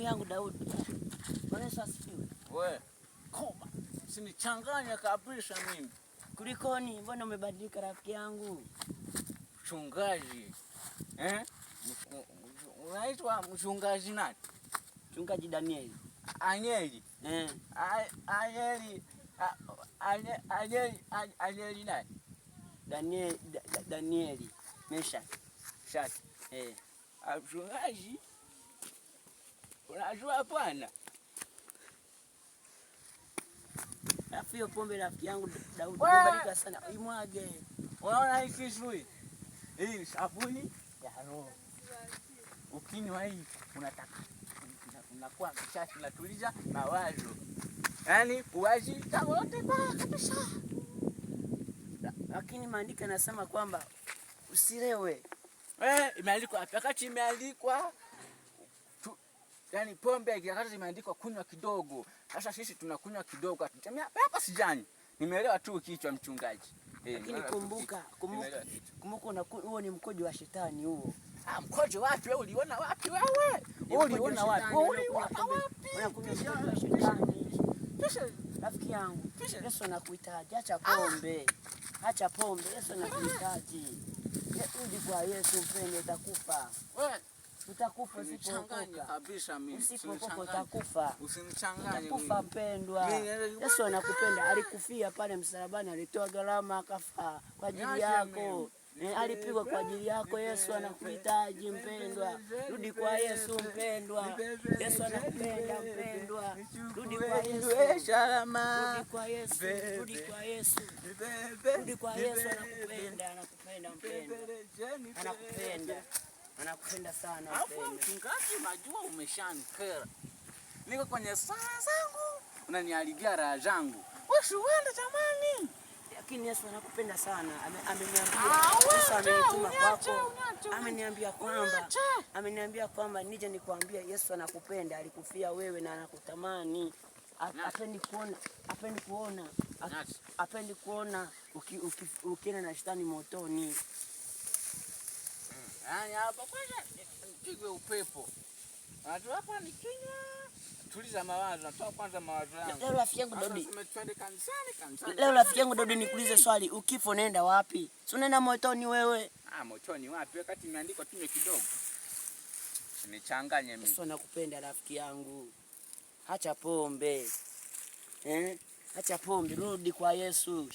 yangu Daudi. Bwana Yesu asifiwe. Wewe koma, usinichanganye kabisa mimi. Kulikoni? Mbona umebadilika rafiki yangu? Mchungaji. Unaitwa mchungaji nani? Mchungaji Danieli. Anyeli. Anyeli nani? Danieli. Mesha. Shati. Mchungaji. Unajua bwana? Hiyo pombe rafiki yangu Daudi umebadilika sana. Imwage. Unaona hii kisui? Hii sabuni ya roho. Ukinywa hii unataka unakuwa mchafu, unatuliza mawazo. Yaani uwazi tawote baya kabisa. Lakini maandiko yanasema kwamba usilewe. Imeandikwa hapa, wakati imeandikwa yaani pombe wakati imeandikwa kunywa kidogo. Sasa sisi tunakunywa kidogo. Hapa sijani. Nimeelewa tu kichwa mchungaji. Lakini kumbuka huo ni mkojo wa shetani huo. Mkojo wapi wewe? Uliona wapi wewe? Uliona wapi? Unakunywa mkojo wa shetani. Rafiki yangu, Yesu anakuhitaji. Acha pombe. Acha pombe. Yesu anakuhitaji. Rudi kwa Yesu mpende, utakufa. Utakufa usipokoka kabisa mimi. Usipokoka utakufa. Usinichanganye. Utakufa mpendwa. Yesu anakupenda, alikufia pale msalabani, alitoa gharama akafa kwa ajili yako. Alipigwa kwa ajili yako. Yesu anakuhitaji mpendwa. Rudi kwa Yesu mpendwa. Yesu anakupenda mpendwa. Rudi kwa Yesu. Rudi kwa Yesu. Rudi kwa Yesu. Rudi kwa Yesu, anakupenda, anakupenda mpendwa. Anakupenda. Anakupenda sana mpendwa. Mchungaji, unajua umeshanikera. Niko kwenye saa zangu, unaniharibia raha zangu. Wewe uende jamani. Lakini Yesu anakupenda sana. Ameniambia Yesu amenituma kwako. Ameniambia kwamba nije nikwambie Yesu anakupenda, alikufia wewe na anakutamani. Apendi kuona ukienda na shetani motoni. Hapa kwanza nipigwe upepo. Watu hapa nikinywa tuliza mawazo, natoa kwanza mawazo yangu. Leo rafiki yangu Daudi. Tumetwende kanisani. Leo rafiki yangu Daudi, nikuulize swali, ukifo unaenda wapi? Si unaenda motoni wewe? Motoni wapi? Wakati imeandikwa tunywe kidogo. Usinichanganye mimi. Yesu anakupenda rafiki yangu. Acha pombe. Acha pombe, rudi kwa Yesu.